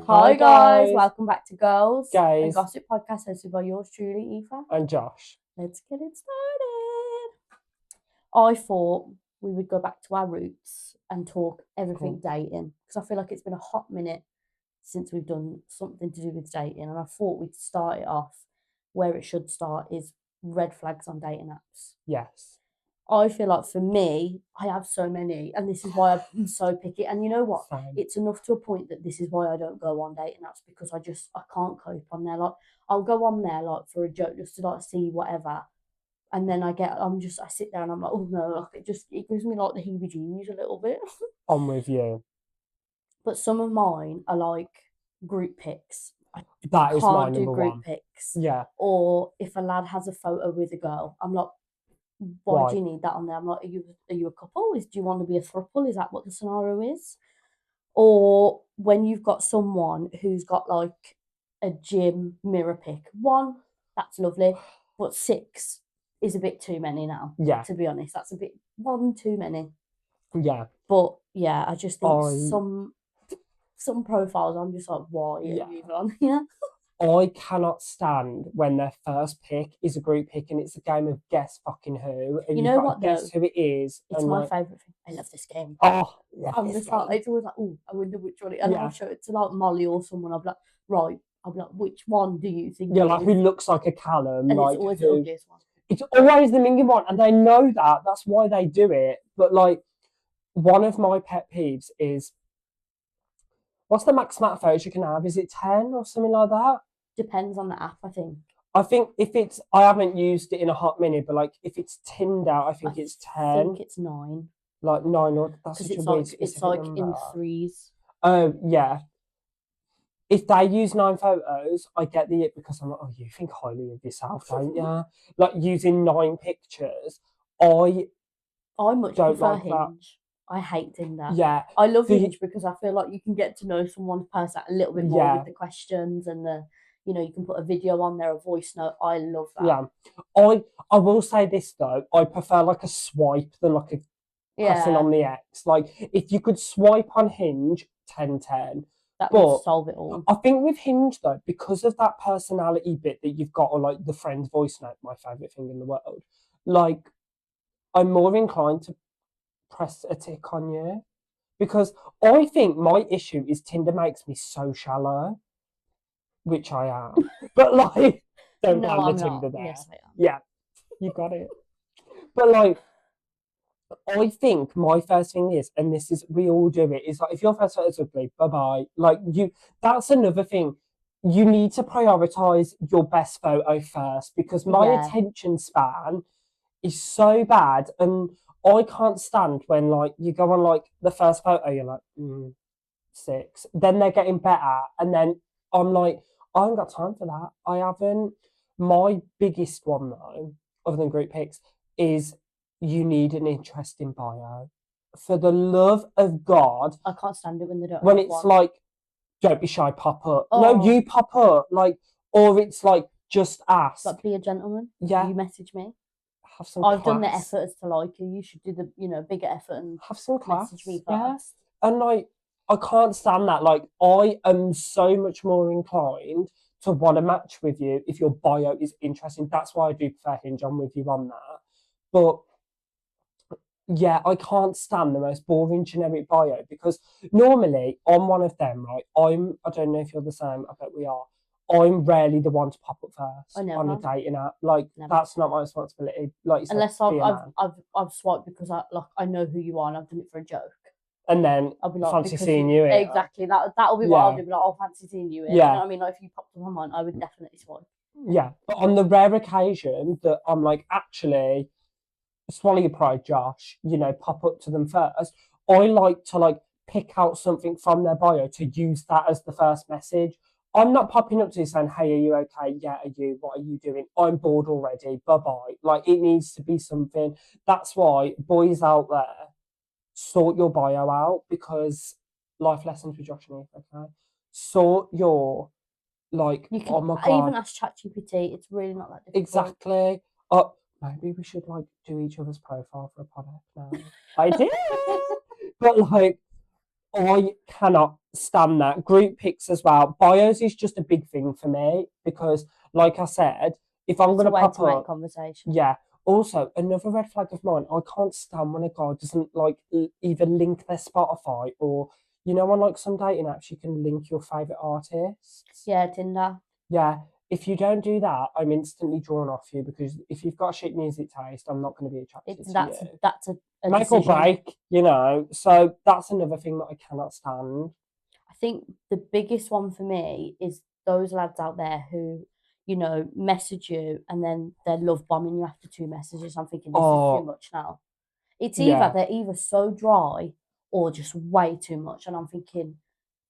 Hi guys, welcome back to Girls and Guys. Gossip Podcast hosted by yours truly, Aoife. And Josh. Let's get it started. I thought we would go back to our roots and talk everything dating, because I feel like it's been a hot minute since we've done something to do with dating, and I thought we'd start it off where it should start, is red flags on dating apps. Yes. I feel like for me, I have so many, and this is why I'm so picky. And you know what? Same. It's enough to a point that this is why I don't go on dating apps, because I can't cope on there. Like, I'll go on there like for a joke, just to like see whatever, and then I sit there and I'm like, oh no, like it gives me like the heebie-jeebies a little bit. I'm with you. But some of mine are like group pics. That is my Can't do number group one. pics. Yeah. Or if a lad has a photo with a girl, I'm like, why do you need that on there? I'm like, are you a couple? Do you want to be a throuple? Is that what the scenario is? Or when you've got someone who's got like a gym mirror pic, 1, that's lovely, but 6 is a bit too many now. Yeah. To be honest, that's a bit 1 too many. Yeah. But yeah, I just think some profiles I'm just like, why are you even on here? I cannot stand when their first pick is a group pick and it's a game of guess fucking who. And You know what, guess who it is. It's my favourite thing. I love this game. Oh, I'm just like, it's always like, oh, I wonder which one. And I'll show it to like Molly or someone. I'll be like, right. I'll be like, which one do you think? Yeah, like who looks like a Callum? And like it's always the ugliest one. It's always the minging one, and they know that. That's why they do it. But like, one of my pet peeves is, what's the max amount of photos you can have? Is it 10 or something like that? Depends on the app, I think. I think I haven't used it in a hot minute, but like if it's Tinder, I think it's 10. I think it's 9. Like 9, or that's such a weird specific it's like number. in 3s. Oh yeah. If they use 9 photos, I get the it, because I'm like, oh, you think highly of yourself, don't you? Like using 9 pictures, I much prefer like Hinge. That. I hate Tinder. Yeah. I love Hinge because I feel like you can get to know someone's person a little bit more with the questions and the, you can put a video on there, a voice note. I love that. Yeah. I will say this though, I prefer like a swipe than like a pressing on the X. Like if you could swipe on Hinge, 10/10. That would solve it all. I think with Hinge though, because of that personality bit that you've got, or like the friend's voice note, my favourite thing in the world, like I'm more inclined to press a tick on you, because I think my issue is Tinder makes me so shallow, which I am. But like, don't blame the Tinder there. Yes, I am. Yeah, you got it. But like, I think my first thing is, and this is, we all do it, is like, if your first photo is ugly, bye-bye. Like, that's another thing. You need to prioritise your best photo first, because my attention span is so bad, and I can't stand when, like, you go on, like, the first photo, you're like, 6. Then they're getting better, and then I'm like, I haven't got time for that. I haven't. My biggest one, though, other than group pics, is you need an interesting bio. For the love of God. I can't stand it when they don't. When it's like, don't be shy, pop up. Oh. No, you pop up. Like, or it's like, just ask. Like, be a gentleman. Yeah. You message me. Have some I've done the effort as to like you. You should do the, bigger effort and have some class. Message me first. Yeah. And like, I can't stand that. Like, I am so much more inclined to want to match with you if your bio is interesting. That's why I do prefer Hinge. I'm with you on that. But yeah, I can't stand the most boring generic bio, because normally I'm one of them, right? I don't know if you're the same, I bet we are. I'm rarely the one to pop up first on a dating app. Like, that's not my responsibility. Like you said, unless I've swiped because I know who you are and I've done it for a joke. And then I'll be like, fancy seeing you. Exactly. That'll be what I'll do. Be like, oh, fancy seeing you. Yeah. You know what I mean? Like, if you popped up on mine, I would definitely swipe. Yeah. But on the rare occasion that I'm like, actually, swallow your pride, Josh, pop up to them first, I like to like pick out something from their bio to use that as the first message. I'm not popping up to you saying, hey, are you okay? Yeah, are you? What are you doing? I'm bored already. Bye-bye. Like, it needs to be something. That's why, boys out there, sort your bio out, because life lessons with Josh and Eve, okay? Sort your, like, oh my God. Even ask ChatGPT, it's really not that difficult. Exactly. Maybe we should like do each other's profile for a product now. I did. But like, I cannot stand that. Group pics as well. Bios is just a big thing for me because, like I said, if I'm It's a gonna way pop to make up, conversation. yeah. Also, another red flag of mine, I can't stand when a guy doesn't like either link their Spotify or on like some dating apps you can link your favorite artists. Yeah, Tinder. Yeah. If you don't do that, I'm instantly drawn off you because if you've got shit music taste, I'm not going to be attracted It's to you. that's a Make or decision. break. So that's another thing that I cannot stand. I think the biggest one for me is those lads out there who, message you and then they're love bombing you after two messages. I'm thinking this is too Oh, much now. It's either yeah. they're either so dry or just way too much. And I'm thinking,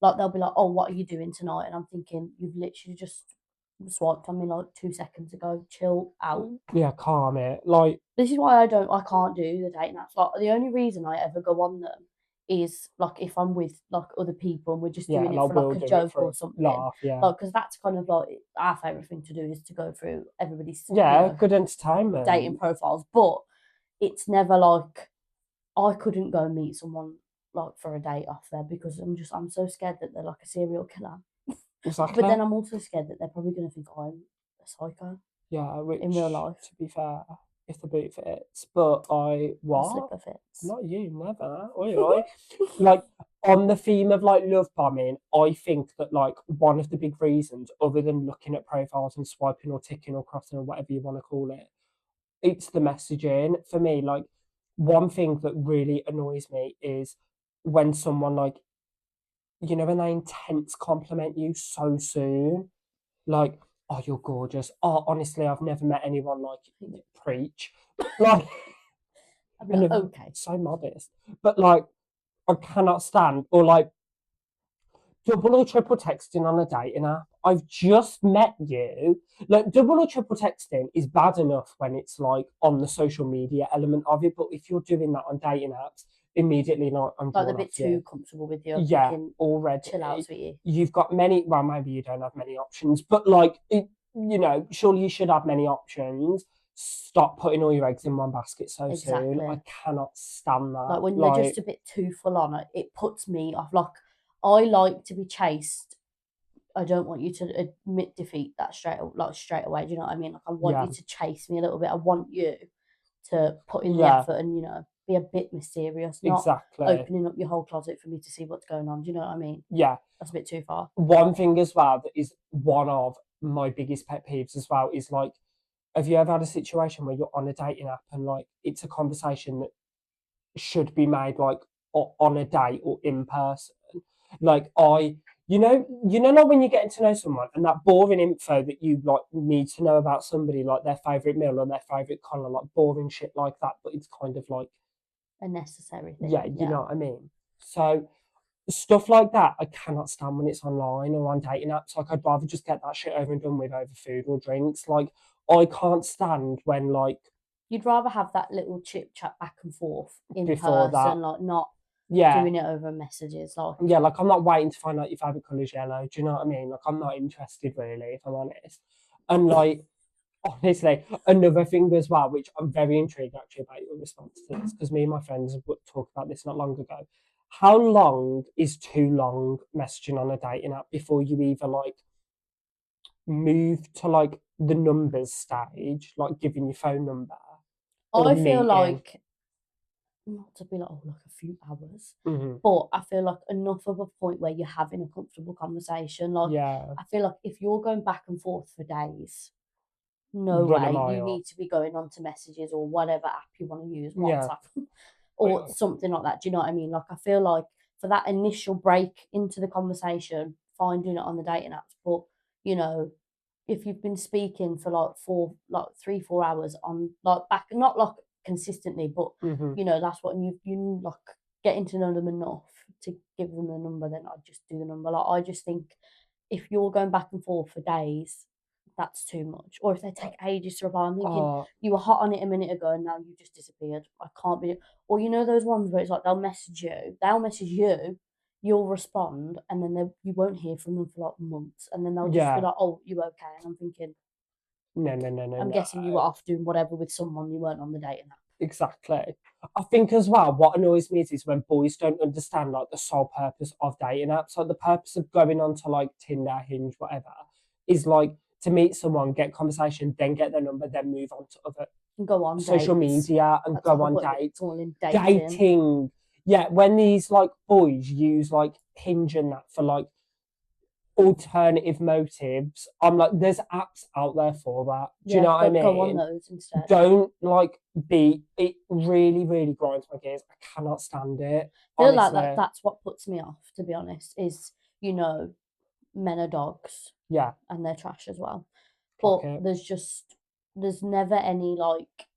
like, they'll be like, "Oh, what are you doing tonight?" And I'm thinking, "You've literally just swiped on me like 2 seconds ago. Chill out." Yeah, calm it. Like, This is why I can't do the dating apps. Like, the only reason I ever go on them is like if I'm with like other people and we're just yeah, doing it like for like we'll a do it joke for or a something. laugh. Yeah. Like, because that's kind of like our favorite thing to do is to go through everybody's, Yeah, good dating entertainment. profiles. But it's never like I couldn't go and meet someone like for a date off there because I'm so scared that they're like a serial killer. But Exactly. then I'm also scared that they're probably gonna think I'm a psycho Yeah, in real which, life. to be fair, if the boot fits. But The what? slipper fits. Not you, never. Oi, oi. Like, on the theme of like love bombing, I think that like one of the big reasons, other than looking at profiles and swiping or ticking or crossing or whatever you want to call it, it's the messaging for me. Like, one thing that really annoys me is when someone like when they intense compliment you so soon, like, oh, you're gorgeous. Oh, honestly, I've never met anyone like you. Preach. Like, I'd be and like, they're okay. so modest. But like, I cannot stand or like double or triple texting on a dating app. I've just met you. Like, double or triple texting is bad enough when it's like on the social media element of it, but if you're doing that on dating apps, immediately like I'm Like they're drawn a off bit you. too comfortable with you. I'm Yeah, thinking, chill out, already. sweetie. You've got many, well, maybe you don't have many options, but like, surely you should have many options. Stop putting all your eggs in one basket so soon. I Exactly. cannot stand Like that. when they're just Like, a bit too full on, it puts me off. Like I like to be chased. I don't want you to admit defeat that straight away. Do you know what I mean? Like I want yeah, you to chase me a little bit. I want you to put in the yeah, effort and be a bit mysterious, not exactly. opening up your whole closet for me to see what's going on. Do you know what I mean? Yeah. That's a bit too far. One thing as well that is one of my biggest pet peeves as well is like, have you ever had a situation where you're on a dating app and like it's a conversation that should be made like on a date or in person? Like like when you're getting to know someone and that boring info that you like need to know about somebody, like their favorite meal or their favorite color, like boring shit like that, but it's kind of like, A necessary thing. yeah, you Yeah. know what I mean? So stuff like that, I cannot stand when it's online or on dating apps. Like, I'd rather just get that shit over and done with over food or drinks. Like, I can't stand when, like, You'd rather have that little chit chat back and forth in before that, person, like not yeah, doing it over messages. Like yeah, like, I'm not waiting to find out your favourite colour is yellow. Do you know what I mean? Like, I'm not interested really, if I'm honest. And, like, honestly, another thing as well, which I'm very intrigued actually about your response to this, because me and my friends talked about this not long ago. How long is too long messaging on a dating app before you either like move to like the numbers stage, like giving your phone number or I feel meeting? like not to be like, oh, like a few hours, Hmm. but I feel like enough of a point where you're having a comfortable conversation. Like, Yeah, I feel like if you're going back and forth for days, no run a way. You mile. need to be going on to messages or whatever app you want to use, Yeah. WhatsApp Oi, or oi. something like that. Do you know what I mean? Like, I feel like for that initial break into the conversation, fine doing it on the dating apps. But, you know, if you've been speaking for like 3, 4 hours on like back, not like consistently, but Mhm. that's what you like getting to know them enough to give them the number, then I'd just do the number. Like, I just think if you're going back and forth for days, that's too much. Or if they take ages to reply, I'm thinking Oh, you were hot on it a minute ago and now you just disappeared. I can't be. Or those ones where it's like they'll message you, you'll respond, and then you won't hear from them for like months, and then they'll just be yeah. like, "Oh, you okay?" And I'm thinking, No, no, no, no, I'm no. guessing you were off doing whatever with someone you weren't on the dating app. Exactly. I think as well, what annoys me is when boys don't understand like the sole purpose of dating apps. Like the purpose of going on to like Tinder, Hinge, whatever, is like to meet someone, get conversation, then get their number, then move on to other And go on social dates. media and That's the go whole on point of it, dates. calling dating. Dating. Yeah, when these like boys use like Hinge and that for like alternative motives, I'm like, there's apps out there for that. Do you Yeah, know what I go on mean? those instead. Don't like be it really, really grinds my gears. I cannot stand it. I feel like that Honestly. that's what puts me off, to be honest, is you know, men are dogs Yeah, and they're trash as well. clock But it. there's never any like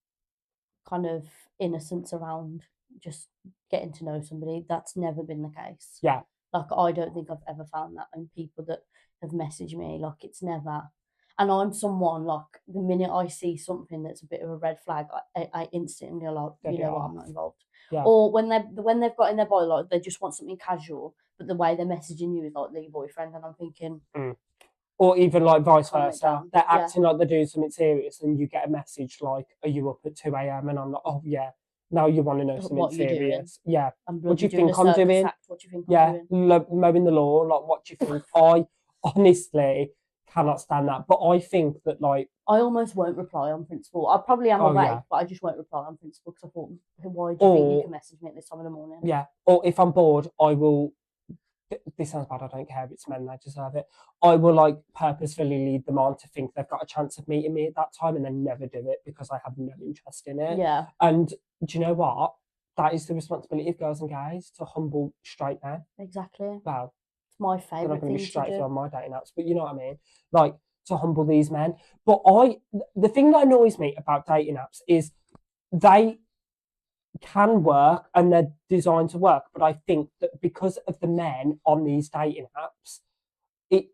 kind of innocence around just getting to know somebody. That's never been the case. Yeah, Like I don't think I've ever found that in people that have messaged me. Like it's never. And I'm someone like the minute I see something that's a bit of a red flag, I instantly are like, dead you it know what, I'm not off. involved. Yeah. Or when they've got in their bio like they just want something casual, but the way they're messaging you is like they're your boyfriend, and I'm thinking, Mm. Or even like vice calm it versa. down. They're Yeah, acting like they're doing something serious and you get a message like, are you up at 2 a.m.? And I'm like, oh yeah, now you want to know something what are you doing? serious. Yeah. I'm What do bloody you doing a think I'm circus doing? act. What do you think I'm Yeah, doing? mowing the lawn. Like, what do you think? I honestly cannot stand that. But I think that, like, I almost won't reply on principle. I probably am oh awake, yeah, but I just won't reply on principle because I thought, why do you think you or can message me at this time in the morning? yeah, or if I'm bored, I will. This sounds bad. I don't care if it's men; they deserve it. I will like purposefully lead them on to think they've got a chance of meeting me at that time, and then never do it because I have no interest in it. Yeah, And do you know what? That is the responsibility of girls and guys to humble straight men. exactly. Well, It's my they're not favourite going to be thing to straight do. on my dating apps, but you know what I mean. Like to humble these men. But the thing that annoys me about dating apps is they can work and they're designed to work. But I think that because of the men on these dating apps, it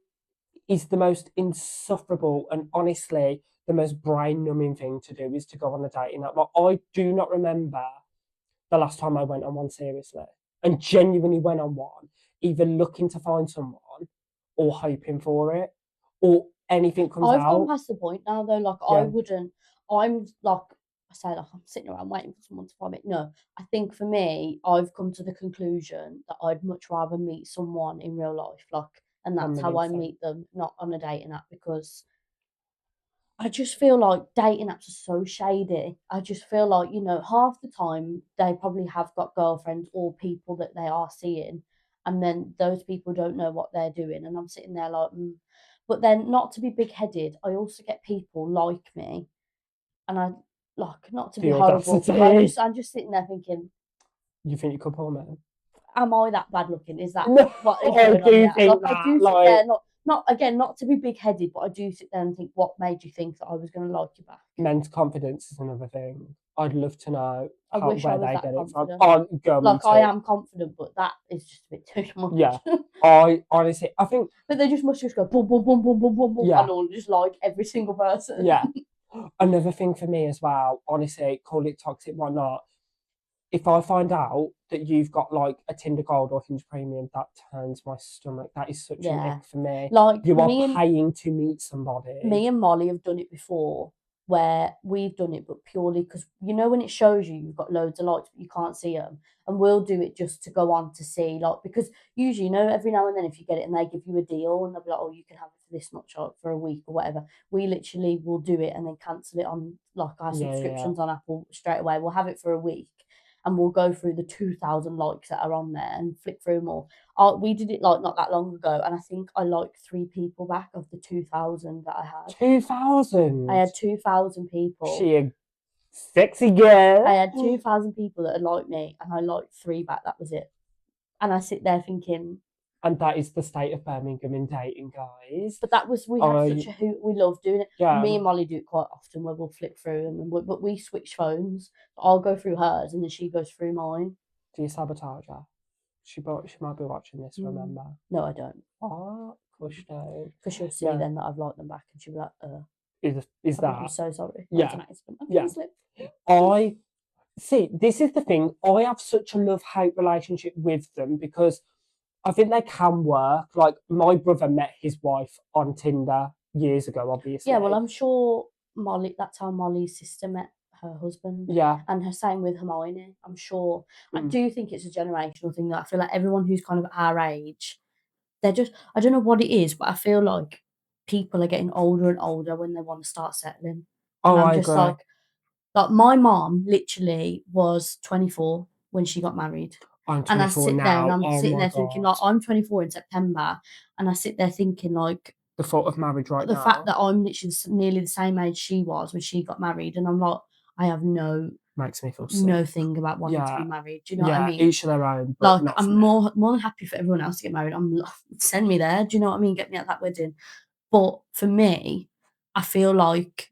is the most insufferable and honestly the most brain numbing thing to do is to go on a dating app. Like, I do not remember the last time I went on one seriously and genuinely went on one, either looking to find someone or hoping for it or anything comes I've gone out. past the point now though. Like I Yeah, wouldn't. I'm like I say, like I'm sitting around waiting for someone to find me. No, I think for me, I've come to the conclusion that I'd much rather meet someone in real life, like, and one that's how million I percent. meet them, not on a dating app, because I just feel like dating apps are so shady. I just feel like, half the time they probably have got girlfriends or people that they are seeing, and then those people don't know what they're doing. And I'm sitting there like, but then not to be big headed, I also get people like me, and I like not to The be horrible, but audacity. I'm just sitting there thinking, You think you could pull me? am I that bad looking? Is that No, what is I going on do here? Like think I that. do sit Like, there, not again, not to be big headed, but I do sit there and think, what made you think that I was going to like you back? men's confidence is another thing. I'd love to know I wish I where was they that get it from. confident. Oh, girl, me Like I too. am confident, but that is just a bit too Yeah, much. I honestly, I think, But they just must just go boom, boom, boom, boom, boom, boom, boom, yeah, and all just like every single person. yeah. Another thing for me as well, honestly, call it toxic, why not? If I find out that you've got like a Tinder Gold or Hinge Premium, that turns my stomach. That is such an Yeah, ick for me. like You are paying to meet somebody. me and Molly have done it before where we've done it, but purely because when it shows you you've got loads of likes, but you can't see them. And we'll do it just to go on to see, like, because usually, every now and then if you get it and they give you a deal and they'll be like, oh, you can have it for this much like, for a week or whatever, we literally will do it and then cancel it on like our Yeah, yeah, yeah. subscriptions on Apple straight away. We'll have it for a week and we'll go through the 2,000 likes that are on there and flick through them all. We did it like not that long ago, and I think I liked 3 people back of the 2,000 that I had. I 2000. had 2,000 people. She a sexy I girl. had 2,000 people that had liked me, and I liked 3 back. That was it. And I sit there thinking, And that is the state of Birmingham in dating, guys. but that was we had such I a hoot. We love doing it. Yeah. Me and Molly do it quite often, where we'll flip through, but we switch phones. I'll go through hers, and then she goes through mine. Do you sabotage her? She might be watching this. Remember? No, I don't, What? Push down. because she'll see No. then that I've liked them back, and she'll be like, Is I'm that? so sorry. That was Yeah. an accident. I Yeah. slip. I see. This is the thing. I have such a love-hate relationship with them because I think they can work. Like my brother met his wife on Tinder years ago, Yeah, well, obviously. I'm sure Molly. That's how Molly's sister met her husband. Yeah. And her same with Hermione, I'm sure. I Mm. do think it's a generational thing that I feel like everyone who's kind of our age, they're just, I don't know what it is, but I feel like people are getting older and older when they want to start settling. And Oh, I'm I just agree. like my mom literally was 24 when she got married. I'm And I 24 sit there and now. I'm Oh sitting my there thinking, God. like, I'm 24 in September, and I sit there thinking, like, The thought of marriage right the fact now that I'm literally nearly the same age she was when she got married, and I'm like, I have makes me feel sick. no thing about wanting to Yeah. be married. Do you know what I Yeah. mean? Each to their own, but Like, not for I'm me. more than happy for everyone else to get married. Send me there. Do you know what I mean? Get me at that wedding. But for me, I feel like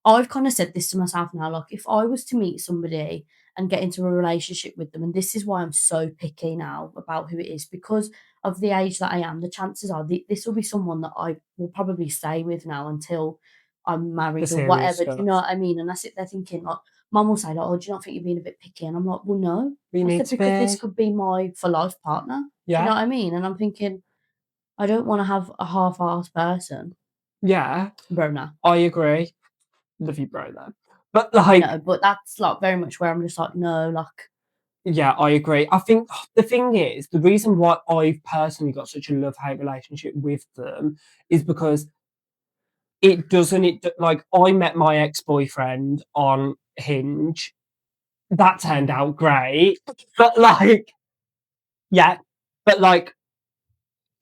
I've kind of said this to myself now, like, if I was to meet somebody and get into a relationship with them, and this is why I'm so picky now about who it is, because of the age that I am, the chances are this will be someone that I will probably stay with now until I'm The married or serious whatever. Do you know stuff. what I mean? And I sit there thinking, like, mum will say, like, oh, do you not think you're being a bit picky? And I'm like, well, no. We I need said, to because this be. could be my for life partner. Do you know Yeah. what I mean? And I'm thinking, I don't want to have a half-assed person. Yeah. Brona. I agree. Love you, bro, then. But like, No, but that's like very much where I'm just like, no, like, yeah, I agree. I think the thing is, the reason why I've personally got such a love-hate relationship with them is because like I met my ex-boyfriend on Hinge. That turned out great. But like, yeah, but like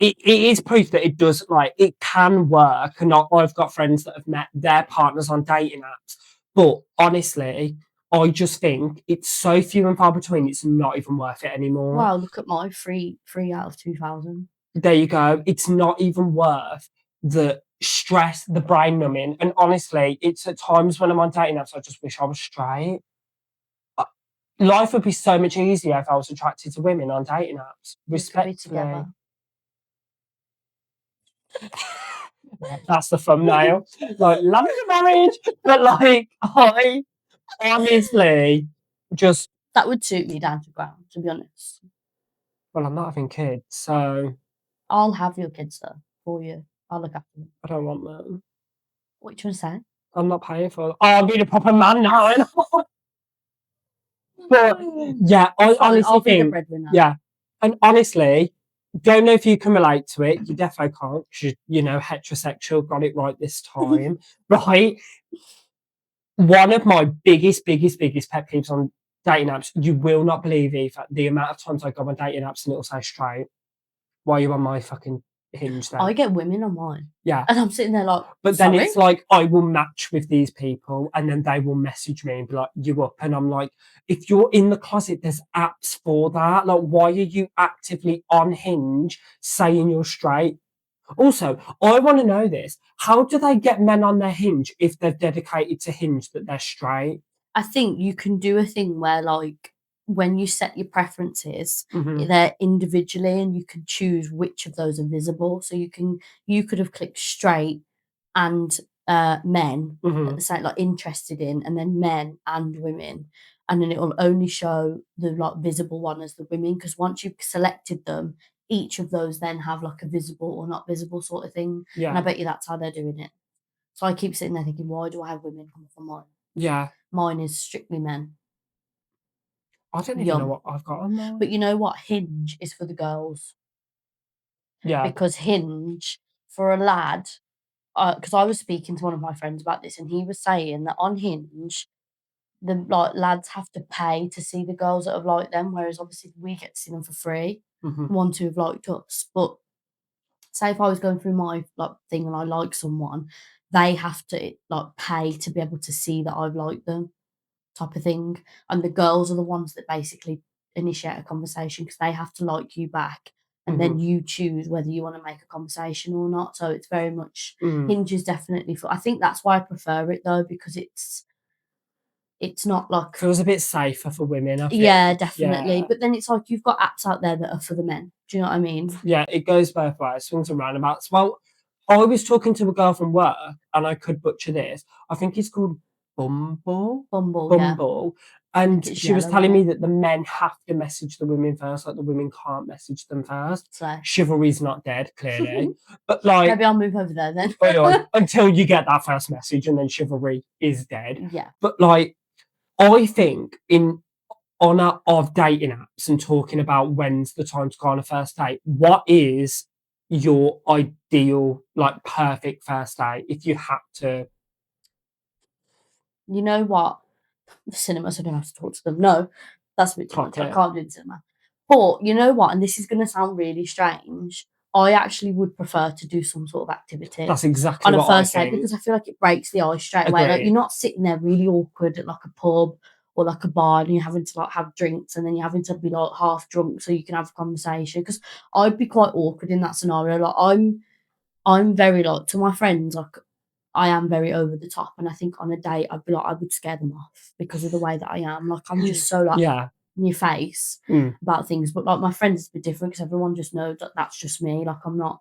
it is proof that it does, like, it can work. And I've got friends that have met their partners on dating apps. But honestly, I just think it's so few and far between, it's not even worth it anymore. wow, look at my three out of 2,000. There you go. It's not even worth the stress, the brain numbing. And honestly, it's at times when I'm on dating apps, I just wish I was straight. Uh, Life would be so much easier if I was attracted to women on dating apps, We could be respectfully. together. That's the thumbnail. Like, love is a marriage, but like, I honestly just, That would suit me down to ground, to be honest. well, I'm not having kids, so I'll have your kids though for you. I'll look after them. I don't want them. What you trying to say? I'm not paying for them. Oh, I'm being a proper man now. But yeah, I It's fine. honestly I'll be the think, breadwinner. yeah, and honestly, don't know if you can relate to it. You definitely can't, 'cause heterosexual, got it right this time, right? One of my biggest pet peeves on dating apps, you will not believe, Eva, the amount of times I go on dating apps and it'll say straight. Why are you on my fucking Hinge I then? get women on mine, Yeah. and I'm sitting there like, But then sorry. it's like I will match with these people and then they will message me and be like, you up? And I'm like, if you're in the closet, there's apps for that. Like, why are you actively on Hinge saying you're straight? Also, I want to know this. How do they get men on their Hinge if they've dedicated to Hinge that they're straight? I think you can do a thing where, like, when you set your preferences, Hmm. they're individually, and you can choose which of those are visible. So you could have clicked straight and men at Hmm. the same, like, interested in, and then men and women, and then it will only show the like visible one as the women, because once you've selected them, each of those then have like a visible or not visible sort of thing. And I Yeah. bet you that's how they're doing it. So I keep sitting there thinking, why do I have women come up on mine? Yeah. Mine is strictly men. I don't even know Yum. what I've got on there. But you know what? Hinge is for the girls, Yeah. because Hinge for a lad, because I was speaking to one of my friends about this, and he was saying that on Hinge, the like lads have to pay to see the girls that have liked them, whereas obviously we get to see them for free, Hmm. the ones who have liked us. But say if I was going through my like thing and I like someone, they have to like pay to be able to see that I've liked them, type of thing. And the girls are the ones that basically initiate a conversation, because they have to like you back, and Hmm. then you choose whether you want to make a conversation or not. So it's very much Mm. Hinge is definitely for. I think that's why I prefer it though, because it's not like, Feels a bit safer for women, I yeah, think. definitely. Yeah. But then it's like you've got apps out there that are for the men. Do you know what I mean? Yeah, it goes both ways, swings and roundabouts. Well, I was talking to a girl from work, and I could butcher this. I think it's called Bumble. Bumble, yeah. Bumble. I think And it's she was yellow, isn't telling me it? that the men have to message the women first, like the women can't message them first. So Chivalry's not dead, clearly. But like, maybe I'll move over there then. oi, oi, until you get that first message, and then chivalry is dead. Yeah. But like, I think in honor of dating apps and talking about when's the time to go on a first date, what is your ideal, like perfect first date if you had to You know what? The cinema, so I don't have to talk to them. No, that's a bit too clock much. I it? can't do the cinema. But you know what? And this is going to sound really strange. I actually would prefer to do some sort of activity That's exactly on a what I first date think. because I feel like it breaks the ice straight away. Like you're Agree. not sitting there really awkward at like a pub or like a bar and you're having to like have drinks and then you're having to be like half drunk so you can have a conversation. Because I'd be quite awkward in that scenario. Like I'm very like to my friends, like I am very over the top, and I think on a date I'd be like I would scare them off because of the way that I am. Like I'm just so like Yeah. in your face Mm. about things, but like my friends it's a bit different because everyone just knows that that's just me. Like I'm not.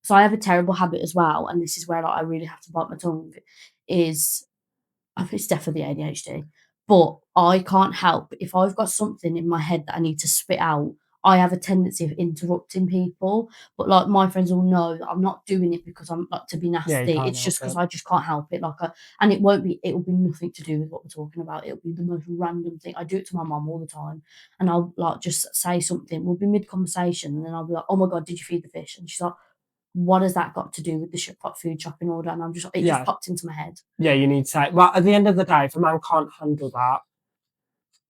So I have a terrible habit as well, and this is where like I really have to bite my tongue. Is I think it's definitely ADHD, but I can't help if I've got something in my head that I need to spit out. I have a tendency of interrupting people, but like my friends all know that I'm not doing it because I'm like to be Yeah, you nasty. can't It's help just because it. I just can't help it. And it won't be. It will be nothing to do with what we're talking about. It'll be the most random thing. I do it to my mum all the time, and I'll like just say something. We'll be mid conversation, and then I'll be like, "Oh my god, did you feed the fish?" And she's like, "What has that got to do with the food shopping order?" And I'm just, it just Yeah. popped into my head. Yeah, you need to say, well, at the end of the day, if a man can't handle that,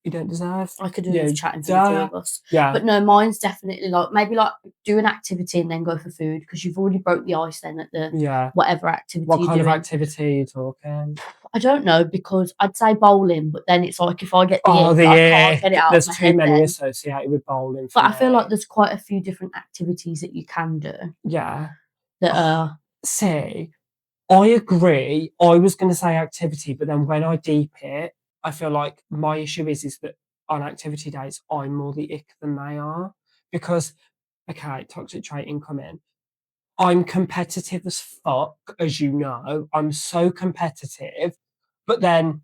you don't deserve. I could do with You chatting for the 2 duh. of us. Yeah. But no, mine's definitely like maybe like do an activity and then go for food because you've already broke the ice then at the Yeah. whatever activity What you're kind of doing. activity are you talking? I don't know because I'd say bowling, but then it's like if I get the Oh, ick, the I can't get it out of there's my too head many then. associated with bowling for But I feel like me. there's quite a few different activities that you can do Yeah. that Oh, are see, I agree. I was going to say activity, but then when I deep it, I feel like my issue is that on activity days, I'm more the ick than they are. Because, okay, toxic trait incoming. I'm competitive as fuck, as you know. I'm so competitive, but then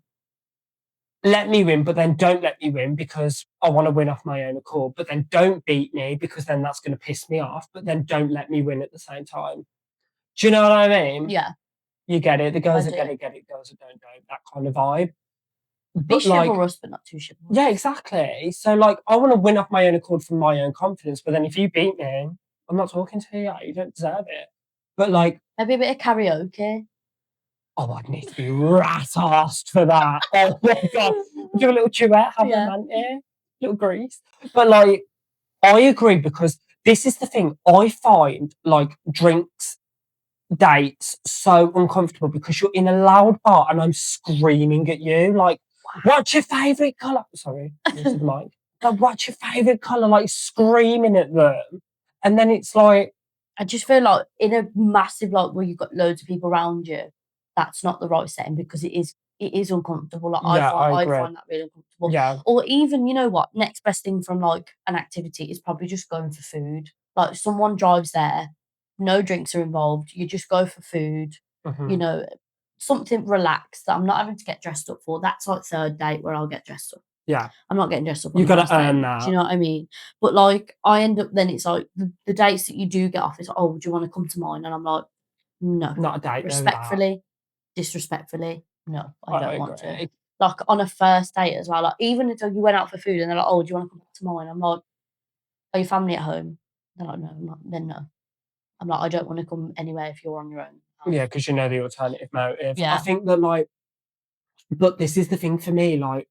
let me win, but then don't let me win because I want to win off my own accord. But then don't beat me because then that's going to piss me off. But then don't let me win at the same time. Do you know what I mean? yeah, You get it. The I girls that do. get it, girls that don't, that kind of vibe. Be But like, chivalrous but not too yeah, chivalrous. exactly. So like, I want to win off my own accord from my own confidence. But then if you beat me, I'm not talking to you. You don't deserve it. But like, Maybe a bit of karaoke. oh, I'd need to be rat-assed for that. Oh my god. Do a little duet, have Yeah. romantic, little grease. But like, I agree because this is the thing. I find like drinks, dates so uncomfortable because you're in a loud bar and I'm screaming at you, like, what's your favourite colour? Sorry, into the mic. Like, what's your favourite colour? Like screaming at them. And then it's like, I just feel like in a massive like where you've got loads of people around you, that's not the right setting because it is uncomfortable. Like yeah, I I agree. find that really uncomfortable. Yeah. Or even, you know what, next best thing from like an activity is probably just going for food. Like someone drives there, no drinks are involved, you just go for food, you Hmm. know, something relaxed that I'm not having to get dressed up for. That's like third date where I'll get dressed up. Yeah. I'm not getting dressed up on You the gotta first date. earn Do you that. know what I mean? But like, I end up then it's like the dates that you do get off. It's like, oh, do you want to come to mine? And I'm like, no, Not a date over that. respectfully, disrespectfully, no, I I don't want to. agree. Like on a first date as well. Like even if you went out for food and they're like, oh, do you want to come back to mine? I'm like, are your family at home? They're like, no, I'm not. Then no. I'm like, I don't want to come anywhere if you're on your own. Yeah, because you know the alternative motive. I Yeah, think that like, but this is the thing for me, like,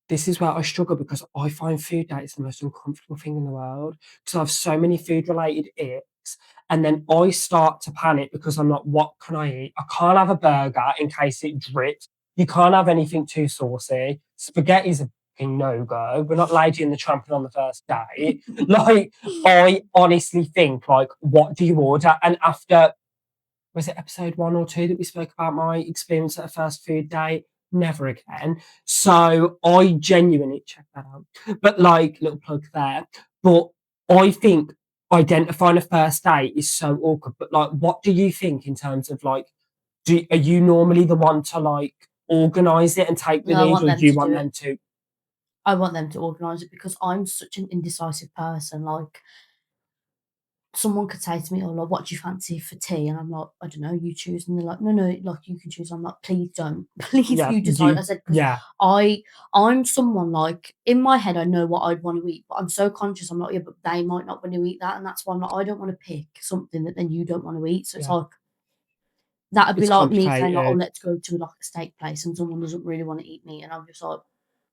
this is where I struggle because I find food dates the most uncomfortable thing in the world because I have so many food related icks. And then I start to panic because I'm like, what can I eat? I can't have a burger in case it drips. You can't have anything too saucy. Spaghetti's a fucking no go. We're not Lady and the Tramp on the first date. Like, I honestly think, like, what do you order? And after was it episode 1 or 2 that we spoke about my experience at a fast food date? Never again. So I genuinely check that out. But like little plug there. But I think identifying a first date is so awkward. But like, what do you think in terms of like, are you normally the one to like organize it and take the no, I lead, want or do them you to want do it. them to? I want them to organise it because I'm such an indecisive person. Like someone could say to me, "Oh, like, what do you fancy for tea?" And I'm like, "I don't know, you choose." And they're like, "No, no, like you can choose." I'm like, "Please don't, please Yeah, you decide." I said, "Because yeah, I, I'm someone like in my head, I know what I'd want to eat, but I'm so conscious. I'm like, yeah, but they might not want to eat that, and that's why I'm like, I don't want to pick something that then you don't want to eat. So it's yeah. like that'd be It's like me saying, like, "Oh, complicated. let's go to like a steak place," and someone doesn't really want to eat meat, and I'm just like,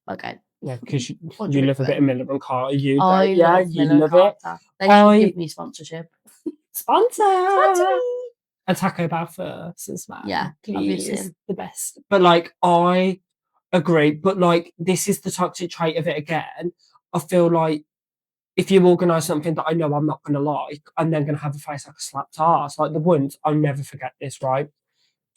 okay, Yeah, because we'll you do it love a for bit of them. Miller and Carter, you don't? I Yeah, love you Miller and love it. Carter. They should I give me sponsorship. Sponsor sponsor me. a Taco Bell first as Yeah, well, obviously. please. The best. But like, I agree. But like, this is the toxic trait of it again. I feel like if you organise something that I know I'm not going to like, I'm then going to have a face like a slapped ass. Like the once, I'll never forget this, right?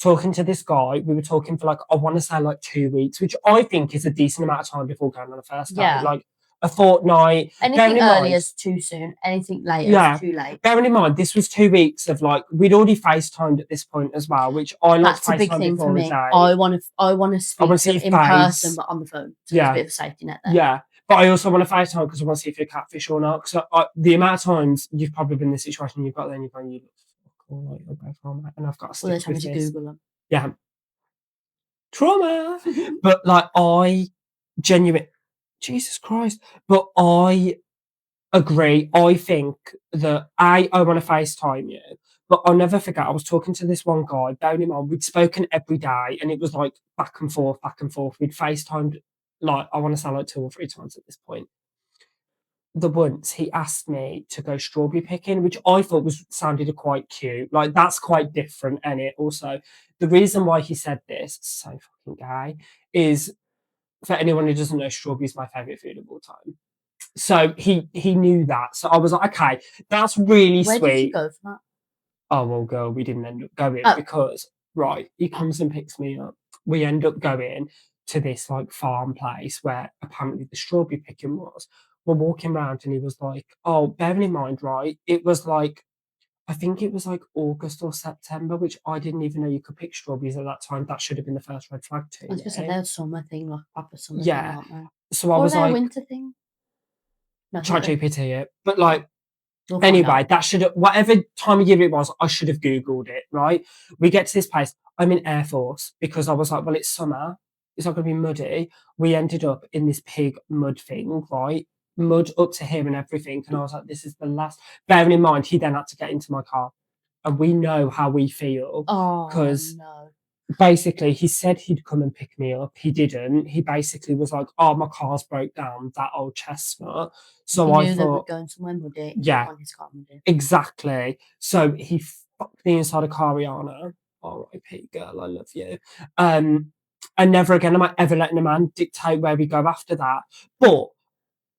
Talking to this guy, we were talking for like, I want to say like 2 weeks, which I think is a decent amount of time before going on a first date. Yeah. Like a fortnight. Bearing Anything in early mind, is too soon. Anything later is yeah, too late. bearing in mind, this was 2 weeks of like, we'd already FaceTimed at this point as well, which I like to That's a big FaceTime thing for before a me. date. I wanna I want speak to to see them your in person, face. but on the phone. So there's a Yeah, bit of a safety net there. yeah. But I also want to FaceTime because I want to see if you're catfish or not. Because the amount of times you've probably been in this situation, you've got there and you're going, you look cool, like you're both wrong, and I've got to Well, they're stick telling with me to this. Google Yeah, trauma. them. But like, I genuine, Jesus Christ. But I agree. I think that I want to FaceTime you, but I'll never forget. I was talking to this one guy, bearing in mind, we'd spoken every day, and it was like back and forth, back and forth. We'd FaceTimed like, I want to say like 2 or 3 times at this point. The once he asked me to go strawberry picking, which I thought was sounded quite cute. Like that's quite different, and it also the reason why he said this, so fucking gay, is for anyone who doesn't know, strawberry is my favorite food of all time. So he knew that. So I was like, okay, that's really Where did you sweet. go for that? Oh well, girl, we didn't end up going Oh, because right, he comes and picks me up. We end up going to this like farm place where apparently the strawberry picking was. We're walking around and he was like, oh, bearing in mind, right, it was like I think it was like August or September, which I didn't even know you could pick strawberries at that time. That should have been the first red flag to I was gonna say me. they're a summer thing, like proper summer thing, Yeah. aren't they? So I Or are was they a like, winter thing? No, I think chat they're GPT it. But yeah. like We'll find anyway, out. that should have, whatever time of year it was, I should have Googled it, right? We get to this place. I'm in Air Force because I was like, well, it's summer. It's not going to be muddy. We ended up in this pig mud thing, right? Mud up to here and everything. And I was like, this is the last. Bearing in mind, he then had to get into my car. And we know how we feel Oh because no. basically he said he'd come and pick me up. He didn't. He basically was like, oh, my car's broke down, that old chestnut. If he So I knew they were thought, going somewhere muddy, he didn't yeah, want his car muddy. exactly. So he fucked me inside a Cariana. R.I.P. girl, I love you. Um, and never again am I ever letting a man dictate where we go after that. But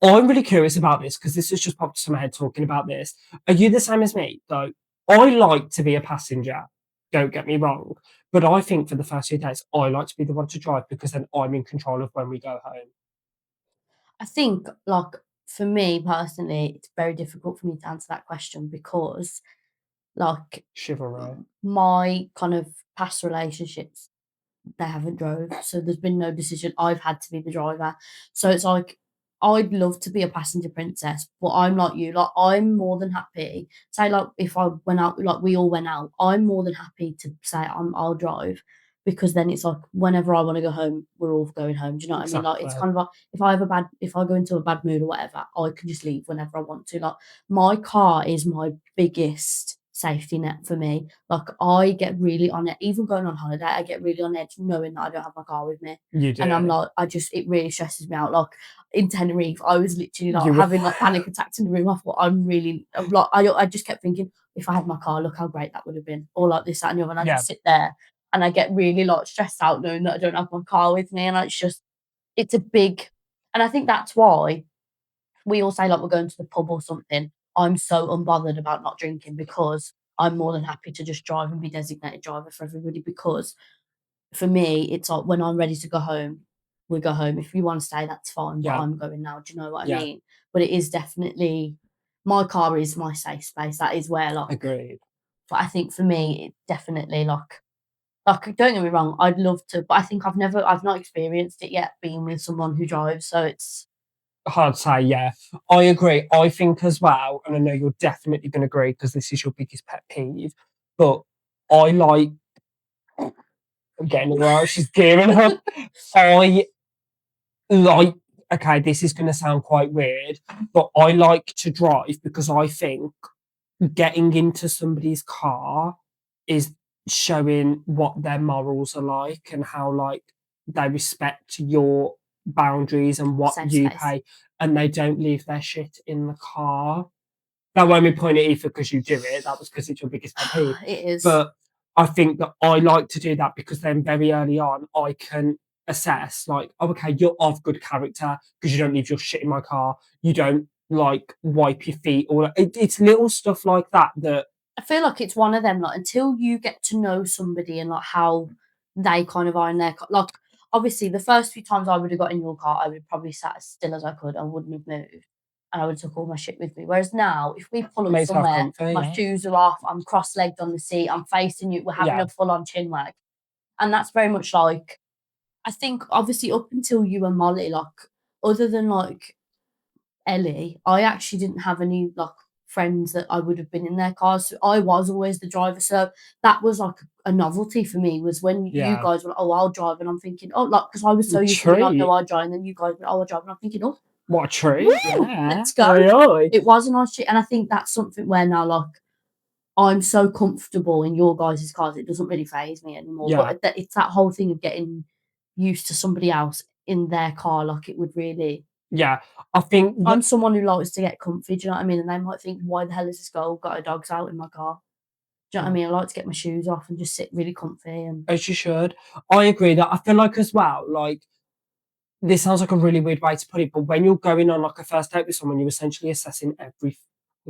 I'm really curious about this because this has just popped into my head talking about this. Are you the same as me? Though I like to be a passenger. Don't get me wrong, but I think for the first few days, I like to be the one to drive because then I'm in control of when we go home. I think, like, for me personally, it's very difficult for me to answer that question because, like, Chivalry. my kind of past relationships, they haven't drove, so there's been no decision. I've had to be the driver. So it's like I'd love to be a passenger princess, but I'm not you. Like I'm more than happy. Say like if I went out, like we all went out, I'm more than happy to say I'll drive because then it's like whenever I want to go home, we're all going home. Do you know what I mean? Like it's Exactly. kind of like if I go into a bad mood or whatever, I can just leave whenever I want to. Like my car is my biggest safety net for me. Like I get really on it, even going on holiday, I get really on edge knowing that I don't have my car with me. You And I'm do. like, it really stresses me out. Like in Tenerife, I was literally like You were. having like panic attacks in the room. I thought I'm like, I just kept thinking, if I had my car, look how great that would have been. Or like this, that, and the other. And I Yeah. just sit there and I get really like stressed out knowing that I don't have my car with me. And it's a big, and I think that's why we all say like we're going to the pub or something. I'm so unbothered about not drinking because I'm more than happy to just drive and be designated driver for everybody because for me, it's like when I'm ready to go home, we go home. If you want to stay, that's fine, but Yeah. I'm going now. Do you know what I Yeah. mean? But it is definitely my car is my safe space. That is where like Agreed. but I think for me, it's definitely like don't get me wrong, I'd love to, but I think I've not experienced it yet being with someone who drives. So it's Hard to say, yeah. I agree. I think as well, and I know you're definitely going to agree because this is your biggest pet peeve, but I like, I'm getting it right, she's gearing up. I like, okay, this is going to sound quite weird, but I like to drive because I think getting into somebody's car is showing what their morals are like and how like they respect your boundaries and what Safe you space. pay, and they don't leave their shit in the car. That won't be pointed either because you do it. That was because it's your biggest pet peeve. It is. But I think that I like to do that because then very early on I can assess like, oh, okay, you're of good character because you don't leave your shit in my car. You don't like wipe your feet or it's little stuff like that that I feel like it's one of them, like, until you get to know somebody and, like, how they kind of are in their car. Like, obviously, the first few times I would have got in your car, I would have probably sat as still as I could. I wouldn't have moved, and I would have took all my shit with me. Whereas now, if we pull up makes life somewhere, comfy. my Yeah, shoes are off, I'm cross-legged on the seat, I'm facing you, we're having yeah, a full-on chin wag, and that's very much like I think, obviously, up until you and Molly, like, other than, like, Ellie, I actually didn't have any, like, friends that I would have been in their cars, so I was always the driver, so that was, like, a novelty for me was when you yeah. guys were like, "Oh, I'll drive," and I'm thinking, "Oh," like, because I was so used to being like, "No, Treat. I'll drive," and then you guys were, "Oh, I'll drive," and I'm thinking, "Oh, What a treat. woo, Yeah. let's go." Oi, oi. It was a nice treat, and I think that's something where now, like, I'm so comfortable in your guys' cars, it doesn't really phase me anymore, Yeah, but it's that whole thing of getting used to somebody else in their car, like, it would really yeah. I think I'm that someone who likes to get comfy, do you know what I mean? And they might think, "Why the hell has this girl got her dogs out in my car?" Do you know what I mean? I like to get my shoes off and just sit really comfy and as you should. I agree that I feel like as well, like this sounds like a really weird way to put it, but when you're going on like a first date with someone, you're essentially assessing every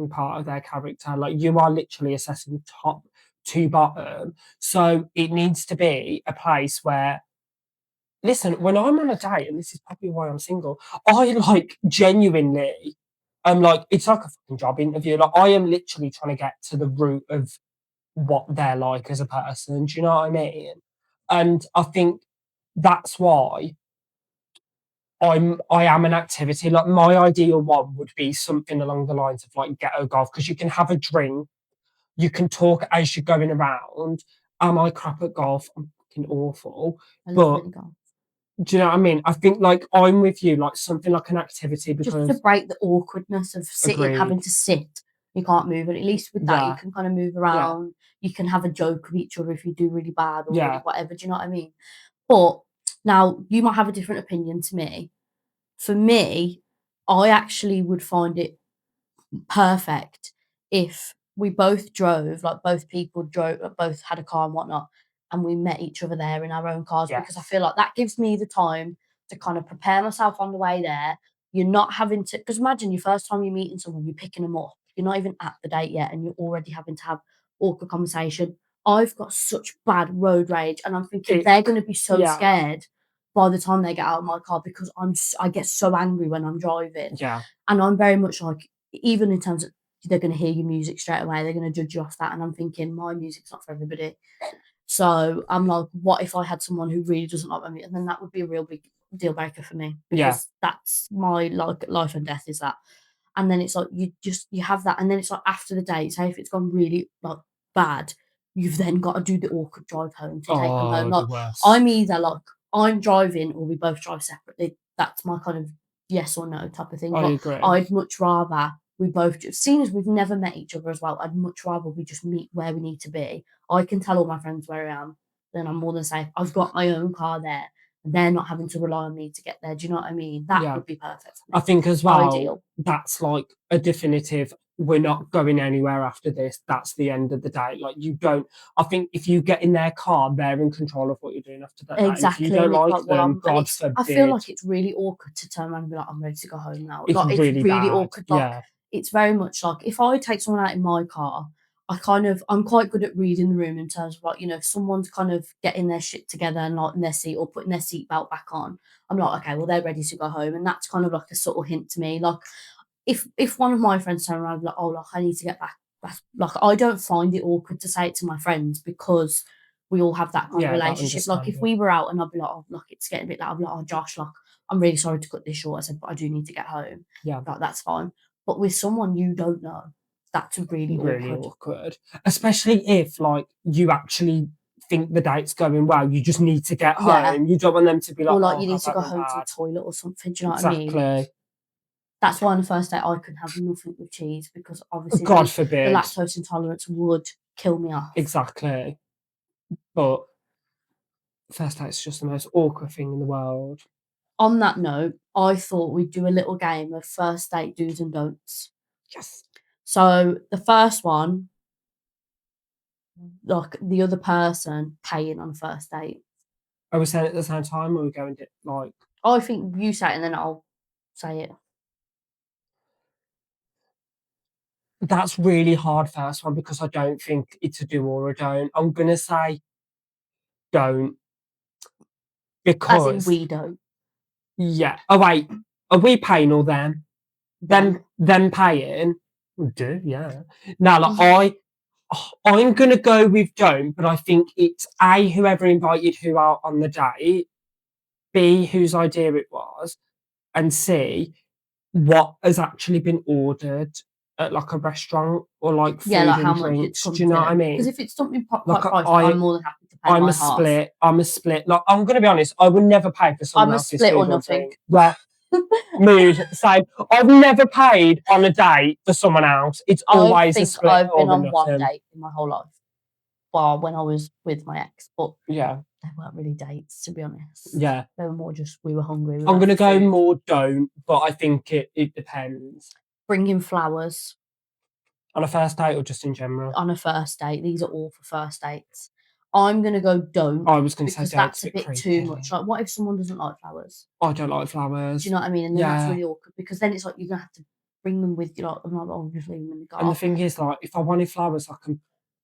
part of their character. Like you are literally assessing top to bottom. So it needs to be a place where, listen, when I'm on a date, and this is probably why I'm single, I like genuinely, I'm like, it's like a fucking job interview. Like I am literally trying to get to the root of what they're like as a person. Do you know what I mean? And I think that's why I am an activity. Like my ideal one would be something along the lines of like ghetto golf because you can have a drink, you can talk as you're going around. Am I crap at golf? I'm fucking awful. I love But mini golf. do you know what I mean? I think like I'm with you, like something like an activity Just to because break the awkwardness of sitting, having agreed. to sit, you can't move, and at least with that, you Yeah, can kind of move yeah, around, you can have a joke with each other if you do really bad or yeah, whatever, do you know what I mean? But now you might have a different opinion to me. For me, I actually would find it perfect if we both drove, like both people drove, both had a car and whatnot, and we met each other there in our own cars because I yes. feel like that gives me the time to kind of prepare myself on the way there. You're not having to, because imagine your first time you're meeting someone, you're picking them up, you're not even at the date yet, and you're already having to have awkward conversation. I've got such bad road rage, and I'm thinking It, they're going to be so yeah, scared by the time they get out of my car because I get so angry when I'm driving, yeah, and I'm very much like even in terms of they're going to hear your music straight away. They're going to judge you off that. And I'm thinking, my music's not for everybody. So I'm like, what if I had someone who really doesn't like my music? And then that would be a real big deal breaker for me yeah, because that's my like life and death is that. And then it's like you have that, and then it's like after the date, say if it's gone really like bad, you've then got to do the awkward drive home to take them home. oh, the Like worst. I'm either like I'm driving or we both drive separately. That's my kind of yes or no type of thing. I But agree. I'd much rather we both just seeing as we've never met each other as well, I'd much rather we just meet where we need to be. I can tell all my friends where I am, then I'm more than safe. I've got my own car there. And they're not having to rely on me to get there. Do you know what I mean? That Yeah. would be perfect for I me. think as well, Ideal. that's like a definitive, we're not going anywhere after this. That's the end of the day. Like, you don't, I think if you get in their car, they're in control of what you're doing after that day. And if you Exactly, don't and it's like like, well, them, and God it's I feel forbid, like it's really awkward to turn around and be like, "I'm ready to go home now." it's Like, it's really really bad. awkward, like, Yeah. it's very much like, if I take someone out in my car, I'm quite good at reading the room in terms of, like, if someone's kind of getting their shit together and, like, in their seat or putting their seatbelt back on, I'm like, "Okay, well, they're ready to go home," and that's kind of like a subtle hint to me, like, if one of my friends turn around and be like, "Oh, like, I need to get back," like, I don't find it awkward to say it to my friends because we all have that kind of Yeah, that relationship. Like, if understanding. we were out and I'd be like, "Oh, look, it's getting a bit loud," I'd be like, "Oh, Josh, like, I'm really sorry to cut this short. I said, but I do need to get home. Yeah. Like, that's fine. But with someone you don't know, that's really Really awkward. awkward. Especially if, like, you actually think the date's going well, you just need to get Yeah. home. You don't want them to be like, Or like oh, you need has to that go been home to the bad? toilet or something. Do you know what I mean? Exactly. That's why on the first date I couldn't have nothing with cheese because obviously God the forbid. lactose intolerance would kill me off. Exactly. But first date's just the most awkward thing in the world. On that note, I thought we'd do a little game of first date do's and don'ts. Yes. So the first one, like the other person paying on a first date. Are we saying it at the same time, or are we going to, like... I think you say it and then I'll say it. That's really hard, first one, because I don't think it's a do or a don't. I'm going to say don't. As in Because, we don't. yeah. Oh, wait. Are we paying or them? Them. Them paying? We do, yeah. Now, like, I'm going to go with don't, but I think it's A, whoever invited who out on the date, B, whose idea it was, and C, what has actually been ordered at, like, a restaurant or, like, Yeah, food like how and much it's drinks. come Do you know what I to. mean? Because if it's something quite Like, pricey, I'm more than happy to pay I'm my a half. split. I'm a split. Like, I'm going to be honest, I would never pay for someone I'm a else's split or food or nothing. drink. Yeah. Mood, same. I've never paid on a date for someone else. It's I always a think split I've been or on one nothing. date in my whole life. Well, when I was with my ex, but Yeah. they weren't really dates, to be honest. Yeah. They were more just we were hungry. I'm going to go more don't, but I think it depends. Bringing flowers On a first date or just in general? on a first date. These are all for first dates. I'm going to go don't. I was going to say because date's that's a bit creepy. too much. Like, what if someone doesn't like flowers? I don't like flowers. Do you know what I mean? And then Yeah. that's really awkward because then it's like you're going to have to bring them with you. Like, I'm not obviously in the car. And the thing is, like, if I wanted flowers, I can...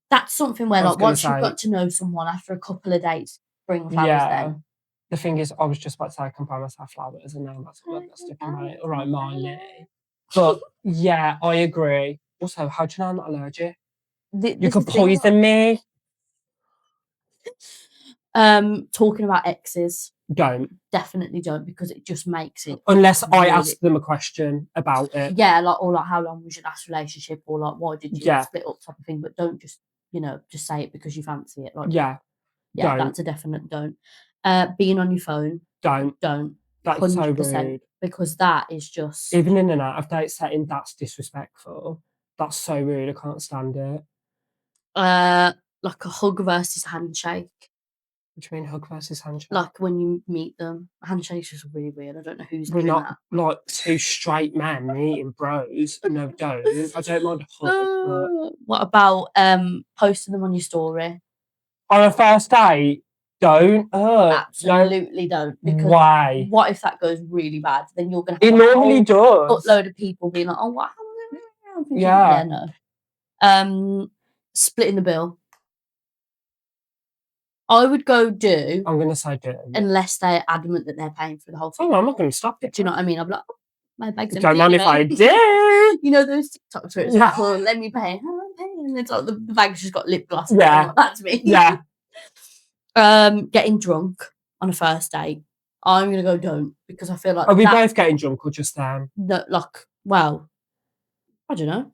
That's something where, I was like, gonna once you've say- got to know someone after a couple of dates, bring flowers Yeah. then. The thing is, I was just about to say I can buy myself flowers, and now that's what that's sticking my... All right, Miley. But, yeah, I agree. Also, how do you know I'm not allergic? You could poison me. Talking about exes, Don't. definitely don't, because it just makes it Unless I really... ask them a question about it. Yeah, like, or like how long was your last relationship, or like why did you Yeah. split up, type of thing. But don't just, just say it because you fancy it. Like, Yeah. yeah, Don't. that's a definite don't. Being on your phone, Don't. That's so 100%, rude. because that is just... Even in and out of date setting, that's disrespectful. That's so rude. I can't stand it. like a hug versus handshake. What do you mean, hug versus handshake? Like when you meet them, a handshake's just really weird. I don't know who's We're doing not that. like two straight men meeting bros. No, don't. I don't mind a hug, but What about posting them on your story? on a first date, don't. Absolutely don't. Because why? what if that goes really bad? Then you're gonna It have normally does. Load of people being like, "Oh, what?" Yeah. Yeah, no. Splitting the bill. I would go do. I'm gonna say do. Unless they're adamant that they're paying for the whole thing. Oh, I'm not gonna stop it. Do you know what I mean? I'm like, oh, my bag's empty. Don't mind if I do. You know those TikToks where it's like, oh, let me pay. Oh, I'm paying. And it's like the bag's just got lip gloss. Yeah. Like, that's me. Yeah. Getting drunk on a first date. I'm gonna go don't, because I feel like... Are we both getting drunk or just them? No, like, well, I don't know.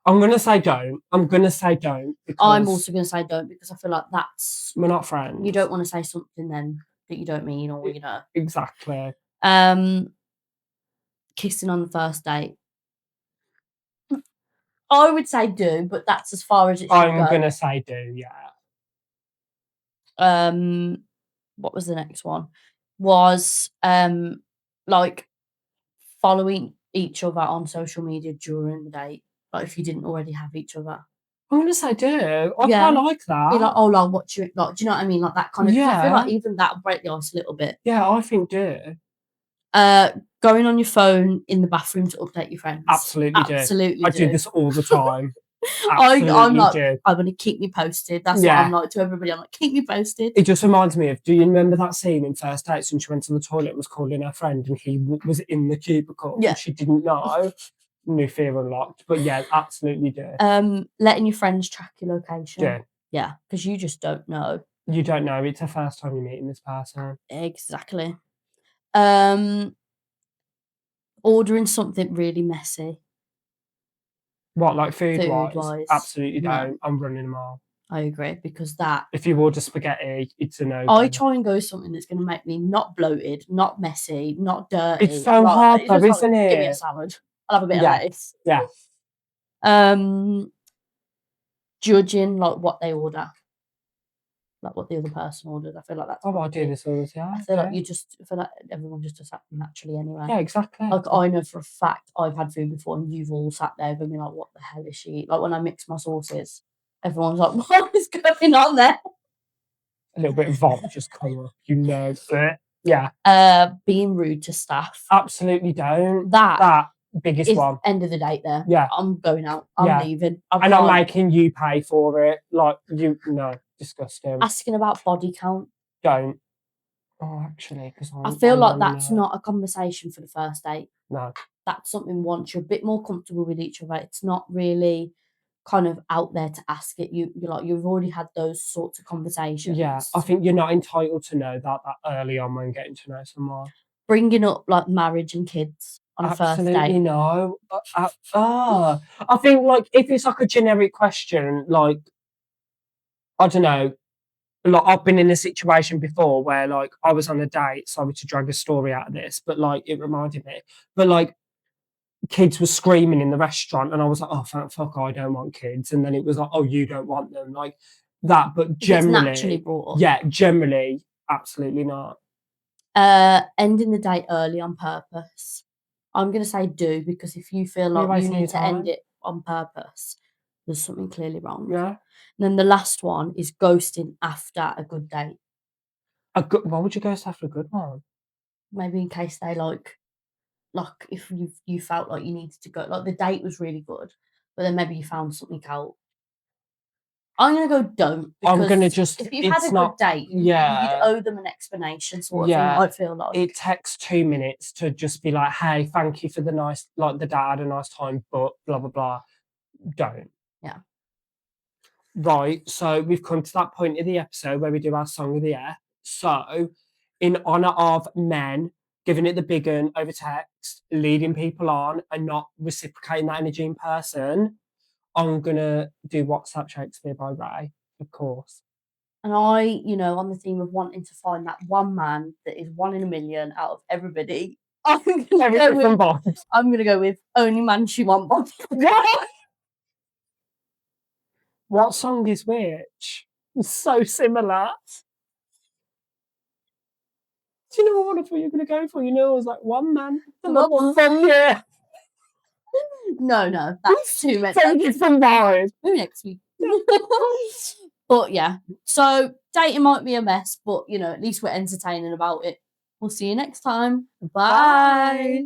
I'm gonna say don't. I'm gonna say don't. Because I'm also gonna say don't, because I feel like that's... we're not friends. You don't want to say something then that you don't mean, or Exactly. Kissing on the first date. I would say do, but that's as far as it should go. I'm gonna say do, yeah. What was the next one? Was like following each other on social media during the date. Like if you didn't already have each other. I'm gonna say do. I quite like that. Be like, oh, like what you like? Do you know what I mean? Like that kind of... Yeah. I feel like even that will break the ice a little bit. Yeah, I think do. Going on your phone in the bathroom to update your friends. Absolutely do. Absolutely I do this all the time. I'm like, do. I'm gonna keep me posted. That's what I'm like to everybody. I'm like, keep me posted. It just reminds me of, do you remember that scene in First Dates when she went to the toilet and was calling her friend and he was in the cubicle? Yeah. And she didn't know. New fear unlocked. But yeah, absolutely do. Letting your friends track your location. Do. Yeah, because you just don't know. You don't know. It's the first time you're meeting this person. Exactly. Ordering something really messy, What, like food food wise? wise. Absolutely No, don't. I'm running them all. I agree because that If you order spaghetti, it's a no I go. try and go something that's going to make me not bloated, not messy, not It's dirty. so Like hard it's though, just like isn't give me a it? salad. I'll have a bit of Yeah, lettuce. yeah. Judging like what they order, like what the other person orders. I feel like that's Oh, I do probably. this all the I time. feel like Yeah, I feel like everyone just does that naturally anyway. yeah, exactly. Like I know for a fact I've had food before, and you've all sat there and been like, "What the hell is she?" Like when I mix my sauces, everyone's like, "What is going on there?" A little bit of vom just come up, you know. But yeah, Being rude to staff. absolutely don't. That That biggest is one. end of the date. There, Yeah, I'm going out. I'm yeah. leaving. I And I'm can't. making you pay for it. Like you, no, disgusting. Asking about body count. Don't. Oh, actually, because I I feel like want to that's know. not a conversation for the first date. No. That's something once you're a bit more comfortable with each other. It's not really kind of out there to ask it. You're like you've already had those sorts of Yeah, conversations. I think you're not entitled to know that early on when getting to know someone. Bringing up like marriage and kids on a first Absolutely date. no. I think like if it's like a generic question, like I don't know, like I've been in a situation before where like I was on a date, sorry to drag a story out of this, but like it reminded me. But like kids were screaming in the restaurant and I was like, oh thank fuck I don't want kids. And then it was like, oh you don't want them. Like that. But If it's naturally generally, brought up. yeah, generally, absolutely not. Ending the date early on purpose. I'm gonna say do because if you feel You're like you wasting your need to end time. it on purpose, there's something clearly wrong. Yeah. And then the last one is ghosting after a good date. Why would you go after a good one? Maybe in case they like if you felt like you needed to go like the date was really good, but then maybe you found something out. I'm gonna go don't I'm because gonna just if you've had it's a good not date, you'd yeah. owe them an explanation sort of thing, Yeah. I feel like. It takes 2 minutes to just be like, hey, thank you for the nice like the dad had a nice time, but blah blah blah. Don't. Yeah. Right. So we've come to that point of the episode where we do our song of the year. So in honor of men giving it the big un over text, leading people on and not reciprocating that energy in person, I'm gonna do WhatsApp Shakespeare by Ray, of course. And I, on the theme of wanting to find that one man that is one in a million out of everybody, I'm gonna Very go with different vibes. I'm gonna go with Only Man She Want Body. What song is which? It's so similar. Do you know what I thought you were going to go for? You know, I was like, one man, another from yeah. No, that's too many. Very different vibe. Maybe next week. But yeah, so dating might be a mess, but at least we're entertaining about it. We'll see you next time. Bye. Bye.